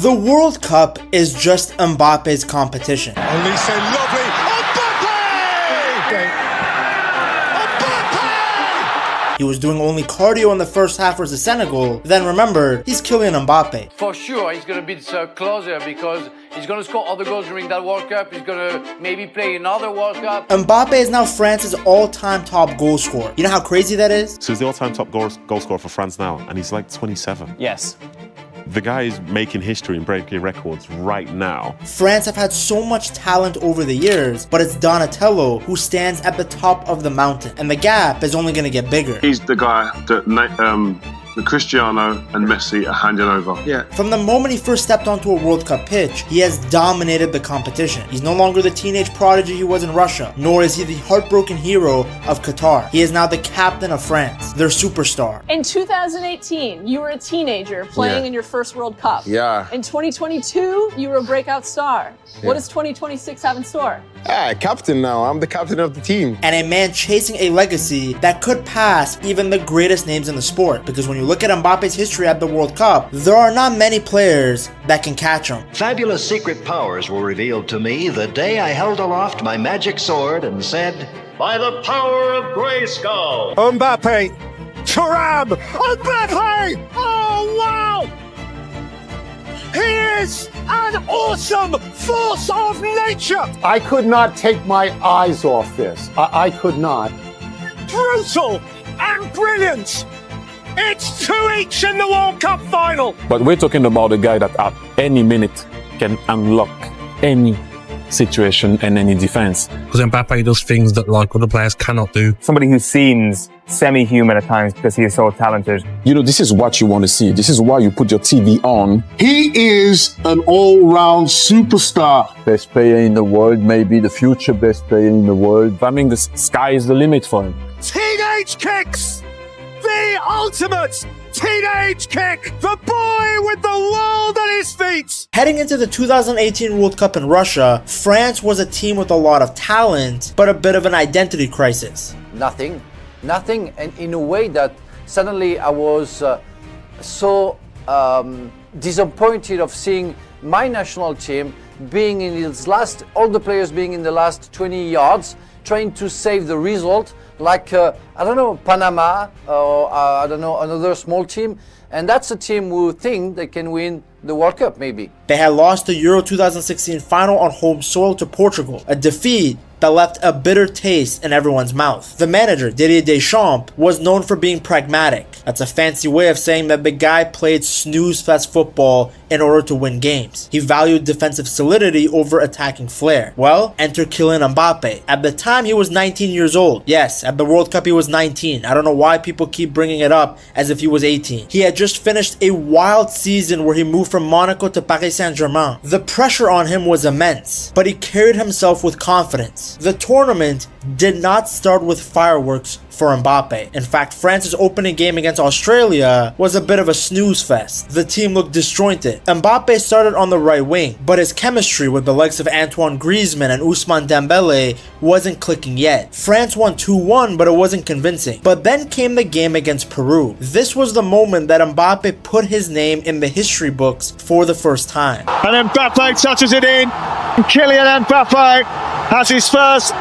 The World Cup is just Mbappe's competition. Only so lovely. He was doing only cardio in the first half versus Senegal, then remembered, he's Kylian Mbappé. For sure, he's going to be closer because he's going to score other goals during that World Cup. He's going to maybe play another World Cup. Mbappe is now France's all-time top goal scorer. You know how crazy that is? So he's the all-time top goal scorer for France now, and he's like 27. Yes. The guy is making history and breaking records right now. France have had so much talent over the years, but it's Donatello who stands at the top of the mountain, and the gap is only going to get bigger. He's the guy that the Cristiano and Messi are handing over. Yeah. From the moment he first stepped onto a World Cup pitch, he has dominated the competition. He's no longer the teenage prodigy he was in Russia, nor is he the heartbroken hero of Qatar. He is now the captain of France, their superstar. In 2018, you were a teenager playing in your first World Cup. Yeah. In 2022, you were a breakout star. What does 2026 have in store? Captain now. I'm the captain of the team. And a man chasing a legacy that could pass even the greatest names in the sport. Because when you look at Mbappe's history at the World Cup, there are not many players that can catch him. Fabulous secret powers were revealed to me the day I held aloft my magic sword and said, "By the power of Grayskull." Mbappe. Thuram. Mbappe. Oh, wow. He is an awesome force of nature. I could not take my eyes off this. I could not. Brutal and brilliant. It's 2 each in the World Cup final. But we're talking about a guy that at any minute can unlock any situation and any defense. Because Mbappe does things that like other players cannot do. Somebody who seems semi-human at times because he is so talented. You know, this is what you want to see. This is why you put your TV on. He is an all-round superstar. Best player in the world, maybe the future best player in the world. I mean, the sky is the limit for him. Teenage kicks! The ultimate teenage kick! The boy with the world at his feet! Heading into the 2018 World Cup in Russia, France was a team with a lot of talent, but a bit of an identity crisis. Nothing, and in a way that suddenly I was so disappointed of seeing my national team being in its all the players being in the last 20 yards, trying to save the result, like, I don't know, Panama, or I don't know, another small team. And that's a team who think they can win the World Cup, maybe. They had lost the Euro 2016 final on home soil to Portugal, a defeat that left a bitter taste in everyone's mouth. The manager, Didier Deschamps, was known for being pragmatic. That's a fancy way of saying that the guy played snooze-fest football in order to win games. He valued defensive solidity over attacking flair. Well, enter Kylian Mbappe. At the time, he was 19 years old. Yes, at the World Cup, he was 19. I don't know why people keep bringing it up as if he was 18. He had just finished a wild season where he moved from Monaco to Paris Saint-Germain. The pressure on him was immense, but he carried himself with confidence. The tournament did not start with fireworks for Mbappe. In fact, France's opening game against Australia was a bit of a snooze fest. The team looked disjointed. Mbappe started on the right wing, but his chemistry with the likes of Antoine Griezmann and Ousmane Dembele wasn't clicking yet. France won 2-1, but it wasn't convincing. But then came the game against Peru. This was the moment that Mbappe put his name in the history books for the first time. And Mbappe touches it in. Kylian Mbappe has his first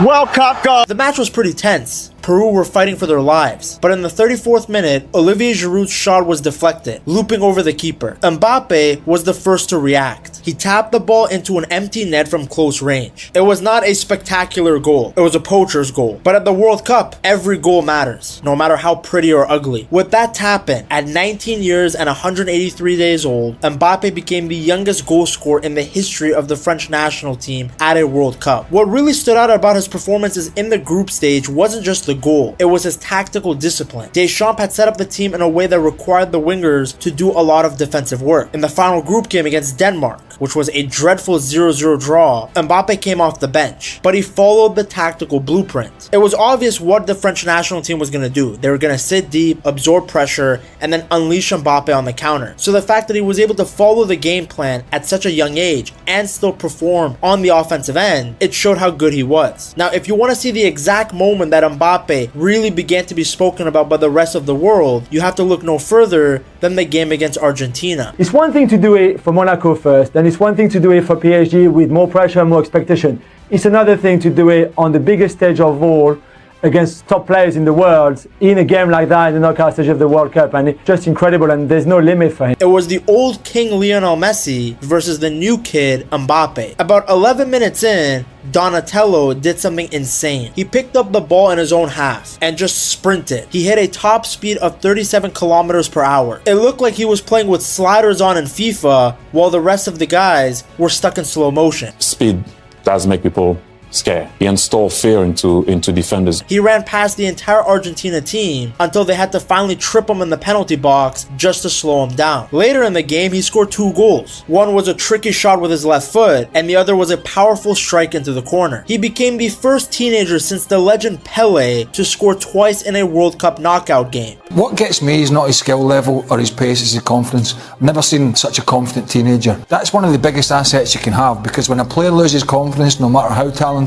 World Cup goal. The match was pretty tense. Peru were fighting for their lives, but in the 34th minute, Olivier Giroud's shot was deflected, looping over the keeper. Mbappe was the first to react. He tapped the ball into an empty net from close range. It was not a spectacular goal, it was a poacher's goal. But at the World Cup, every goal matters, no matter how pretty or ugly. With that tap-in, at 19 years and 183 days old, Mbappe became the youngest goal scorer in the history of the French national team at a World Cup. What really stood out about his performances in the group stage wasn't just the goal, it was his tactical discipline. Deschamps had set up the team in a way that required the wingers to do a lot of defensive work. In the final group game against Denmark, which was a dreadful 0-0 draw, Mbappe came off the bench, but he followed the tactical blueprint. It was obvious what the French national team was going to do. They were going to sit deep, absorb pressure, and then unleash Mbappe on the counter. So the fact that he was able to follow the game plan at such a young age and still perform on the offensive end, it showed how good he was. Now, if you want to see the exact moment that Mbappe really began to be spoken about by the rest of the world, you have to look no further than the game against Argentina. It's one thing to do it for Monaco first, then it's one thing to do it for PSG with more pressure and more expectation. It's another thing to do it on the biggest stage of all against top players in the world in a game like that in the knockout stage of the World Cup, and it's just incredible, and there's no limit for him. It was the old King Lionel Messi versus the new kid Mbappe. About 11 minutes in, Donatello did something insane. He picked up the ball in his own half and just sprinted. He hit a top speed of 37 kilometers per hour. It looked like he was playing with sliders on in FIFA while the rest of the guys were stuck in slow motion. Speed does make people scared. He installed fear into defenders. He ran past the entire Argentina team until they had to finally trip him in the penalty box just to slow him down. Later in the game, he scored 2 goals. One was a tricky shot with his left foot, and the other was a powerful strike into the corner. He became the first teenager since the legend Pelé to score twice in a World Cup knockout game. What gets me is not his skill level or his pace, it's his confidence. I've never seen such a confident teenager. That's one of the biggest assets you can have, because when a player loses confidence, no matter how talented,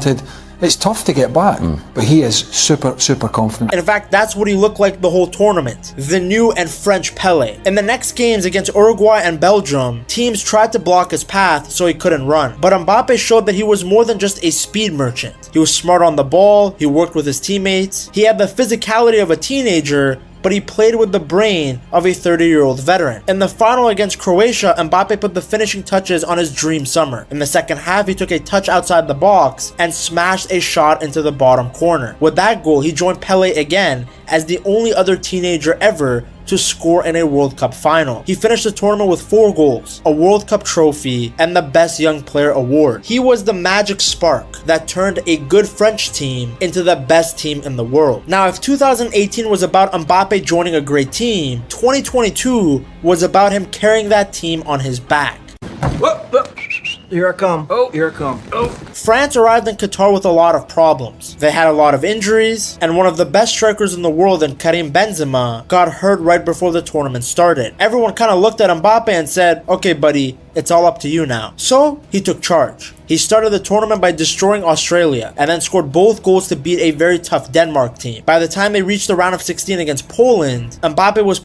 it's tough to get back, but he is super confident. In fact, that's what he looked like the whole tournament, the new and French Pelé. In the next games against Uruguay and Belgium, teams tried to block his path so he couldn't run. But Mbappe showed that he was more than just a speed merchant. He was smart on the ball, he worked with his teammates, he had the physicality of a teenager, but he played with the brain of a 30-year-old veteran. In the final against Croatia, Mbappe put the finishing touches on his dream summer. In the second half, he took a touch outside the box and smashed a shot into the bottom corner. With that goal, he joined Pelé again as the only other teenager ever to score in a World Cup final. He finished the tournament with 4 goals, a World Cup trophy, and the Best Young Player award. He was the magic spark that turned a good French team into the best team in the world. Now, if 2018 was about Mbappe joining a great team, 2022 was about him carrying that team on his back. Here I come. Oh, here I come. Oh. France arrived in Qatar with a lot of problems. They had a lot of injuries, and one of the best strikers in the world, in Karim Benzema, got hurt right before the tournament started. Everyone kind of looked at Mbappe and said, okay buddy, it's all up to you now. So, he took charge. He started the tournament by destroying Australia, and then scored both goals to beat a very tough Denmark team. By the time they reached the round of 16 against Poland, Mbappe was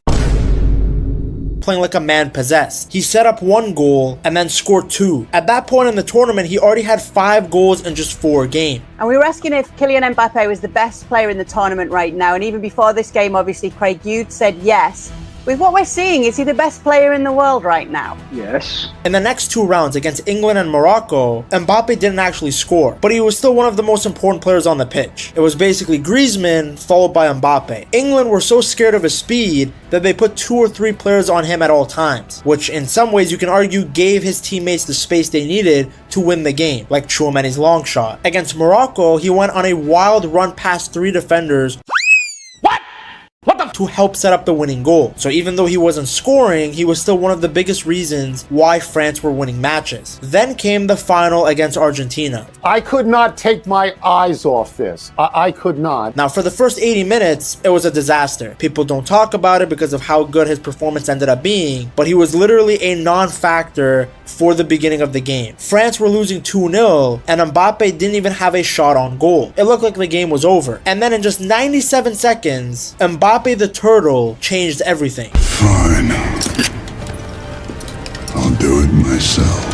playing like a man possessed. He set up 1 goal and then scored 2. At that point in the tournament, he already had 5 goals in just 4 games. And we were asking if Kylian Mbappe was the best player in the tournament right now, and even before this game, obviously, Craig, you'd said yes. With what we're seeing, is he the best player in the world right now? Yes. In the next 2 rounds against England and Morocco, Mbappe didn't actually score, but he was still one of the most important players on the pitch. It was basically Griezmann followed by Mbappe. England were so scared of his speed that they put 2 or 3 players on him at all times, which in some ways you can argue gave his teammates the space they needed to win the game, like Chouameni's long shot. Against Morocco, he went on a wild run past 3 defenders to help set up the winning goal. So even though he wasn't scoring, he was still one of the biggest reasons why France were winning matches. Then came the final against Argentina. I could not take my eyes off this. I could not. Now, for the first 80 minutes, it was a disaster. People don't talk about it because of how good his performance ended up being, but he was literally a non-factor for the beginning of the game. France were losing 2-0, and Mbappe didn't even have a shot on goal. It looked like the game was over. And then in just 97 seconds, Mbappe the Turtle changed everything. Fine. I'll do it myself.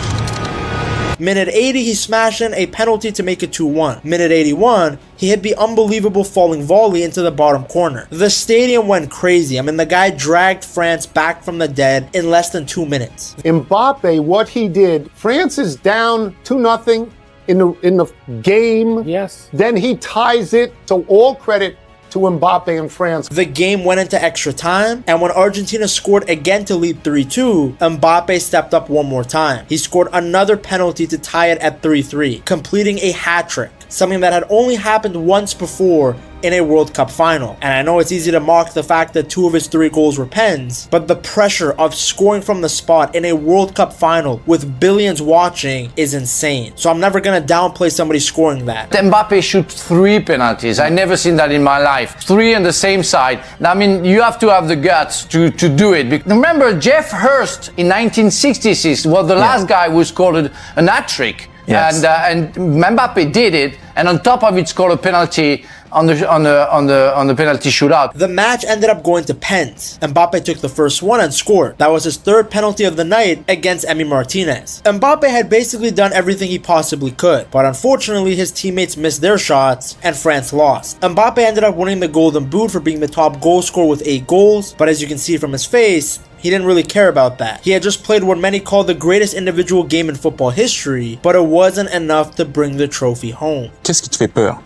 Minute 80, he smashed in a penalty to make it 2-1. Minute 81, he hit the unbelievable falling volley into the bottom corner. The stadium went crazy. I mean, the guy dragged France back from the dead in less than 2 minutes. Mbappe, what he did, France is down 2-0 in the game. Yes. Then he ties it, so all credit to Mbappe and France. The game went into extra time, and when Argentina scored again to lead 3-2, Mbappe stepped up one more time. He scored another penalty to tie it at 3-3, completing a hat trick. something that had only happened once before in a World Cup final. And I know it's easy to mock the fact that 2 of his 3 goals were pens, but the pressure of scoring from the spot in a World Cup final with billions watching is insane. So I'm never gonna downplay somebody scoring that. Mbappe shoots 3 penalties. I never seen that in my life. 3 on the same side. I mean, you have to have the guts to do it. Remember, Jeff Hurst in 1966 was the last guy who scored an hat-trick. Yes. And Mbappe did it, and on top of it scored a penalty on the penalty shootout. The match ended up going to pens. Mbappe took the first one and scored. That was his 3rd penalty of the night against Emi Martinez. Mbappe had basically done everything he possibly could, but unfortunately his teammates missed their shots and France lost. Mbappe ended up winning the Golden Boot for being the top goal scorer with 8 goals, but as you can see from his face, he didn't really care about that. He had just played what many call the greatest individual game in football history, but it wasn't enough to bring the trophy home. Qu'est-ce qui te fait peur?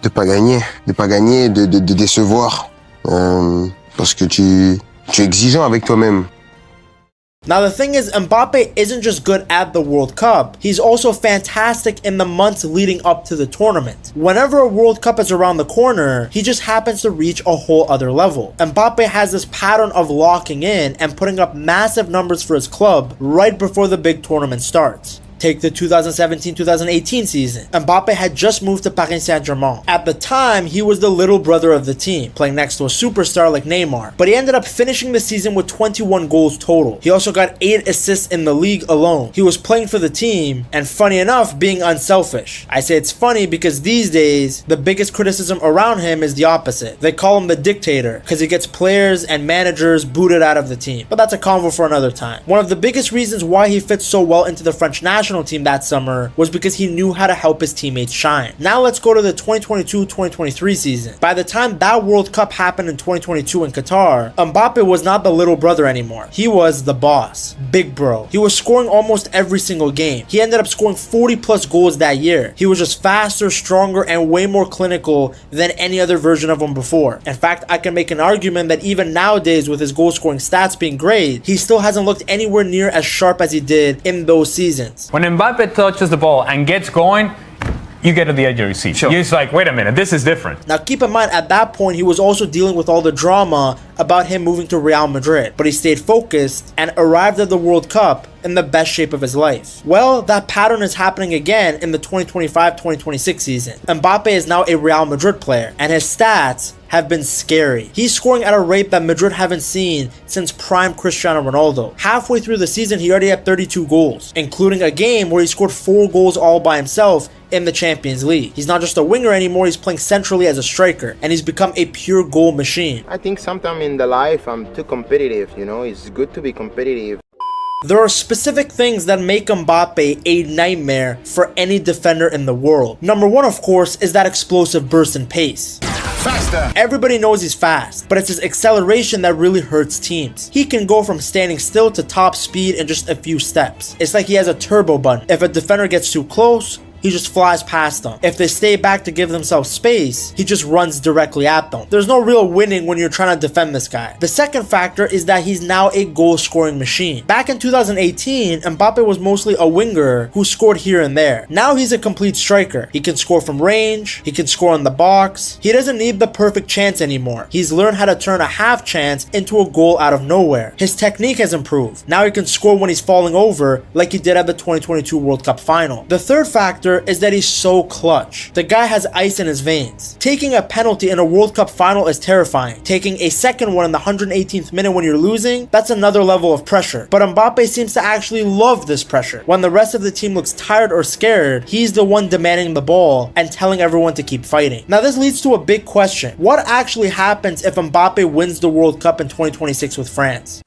De pas gagner, de décevoir, parce que tu es exigeant avec toi-même. Now the thing is, Mbappe isn't just good at the World Cup, he's also fantastic in the months leading up to the tournament. Whenever a World Cup is around the corner, he just happens to reach a whole other level. Mbappe has this pattern of locking in and putting up massive numbers for his club right before the big tournament starts. Take the 2017-2018 season. Mbappe had just moved to Paris Saint-Germain. At the time, he was the little brother of the team, playing next to a superstar like Neymar. But he ended up finishing the season with 21 goals total. He also got 8 assists in the league alone. He was playing for the team, and funny enough, being unselfish. I say it's funny because these days, the biggest criticism around him is the opposite. They call him the dictator, because he gets players and managers booted out of the team. But that's a convo for another time. One of the biggest reasons why he fits so well into the French national team that summer was because he knew how to help his teammates shine. Now let's go to the 2022-2023 season. By the time that World Cup happened in 2022 in Qatar, Mbappe was not the little brother anymore. He was the boss, big bro. He was scoring almost every single game. He ended up scoring 40 plus goals that year. He was just faster, stronger, and way more clinical than any other version of him before. In fact, I can make an argument that even nowadays with his goal scoring stats being great, he still hasn't looked anywhere near as sharp as he did in those seasons. When Mbappe touches the ball and gets going, you get to the edge of your seat. Sure. You're just like, wait a minute, this is different. Now keep in mind, at that point, he was also dealing with all the drama about him moving to Real Madrid, but he stayed focused and arrived at the World Cup in the best shape of his life. Well, that pattern is happening again in the 2025-2026 season. Mbappe is now a Real Madrid player, and his stats have been scary. He's scoring at a rate that Madrid haven't seen since prime Cristiano Ronaldo. Halfway through the season, he already had 32 goals, including a game where he scored 4 goals all by himself in the Champions League. He's not just a winger anymore, he's playing centrally as a striker, and he's become a pure goal machine. I think sometimes in the life I'm too competitive, you know, it's good to be competitive. There are specific things that make Mbappe a nightmare for any defender in the world. Number one, of course, is that explosive burst and pace. Faster. Everybody knows he's fast, but it's his acceleration that really hurts teams. He can go from standing still to top speed in just a few steps. It's like he has a turbo button. If a defender gets too close, he just flies past them. If they stay back to give themselves space, he just runs directly at them. There's no real winning when you're trying to defend this guy. The second factor is that he's now a goal-scoring machine. Back in 2018, Mbappe was mostly a winger who scored here and there. Now he's a complete striker. He can score from range, he can score in the box. He doesn't need the perfect chance anymore. He's learned how to turn a half chance into a goal out of nowhere. His technique has improved. Now he can score when he's falling over like he did at the 2022 World Cup final. The third factor is that he's so clutch. The guy has ice in his veins. Taking a penalty in a World Cup final is terrifying. Taking a second one in the 118th minute when you're losing, that's another level of pressure. But Mbappe seems to actually love this pressure. When the rest of the team looks tired or scared, he's the one demanding the ball and telling everyone to keep fighting. Now this leads to a big question. What actually happens if Mbappe wins the World Cup in 2026 with France?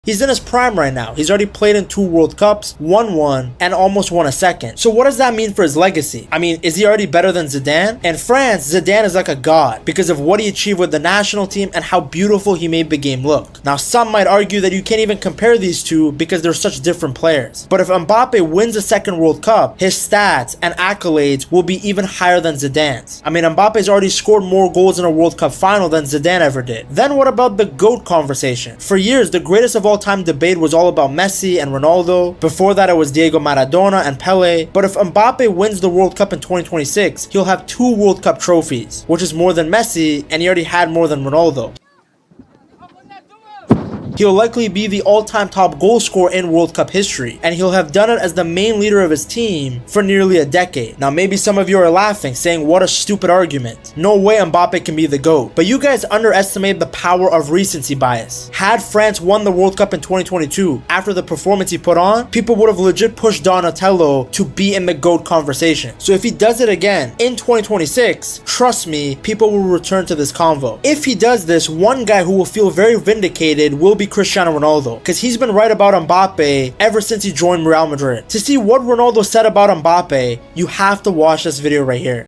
He's in his prime right now. He's already played in 2 World Cups, won one, and almost won a second. So what does that mean for his legacy? I mean, is he already better than Zidane? In France, Zidane is like a god because of what he achieved with the national team and how beautiful he made the game look. Now, some might argue that you can't even compare these two because they're such different players. But if Mbappe wins a second World Cup, his stats and accolades will be even higher than Zidane's. I mean, Mbappe's already scored more goals in a World Cup final than Zidane ever did. Then what about the GOAT conversation? For years, the greatest of all all-time debate was all about Messi and Ronaldo. Before that, it was Diego Maradona and Pele. But if Mbappe wins the World Cup in 2026, he'll have 2 World Cup trophies, which is more than Messi, and he already had more than Ronaldo. He'll likely be the all-time top goal scorer in World Cup history, and he'll have done it as the main leader of his team for nearly a decade. Now maybe some of you are laughing, saying what a stupid argument. No way Mbappe can be the GOAT. But you guys underestimate the power of recency bias. Had France won the World Cup in 2022 after the performance he put on, people would have legit pushed Donatello to be in the GOAT conversation. So if he does it again in 2026, trust me, people will return to this convo. If he does this, one guy who will feel very vindicated will be Cristiano Ronaldo, because he's been right about Mbappe ever since he joined Real Madrid. To see what Ronaldo said about Mbappe, you have to watch this video right here.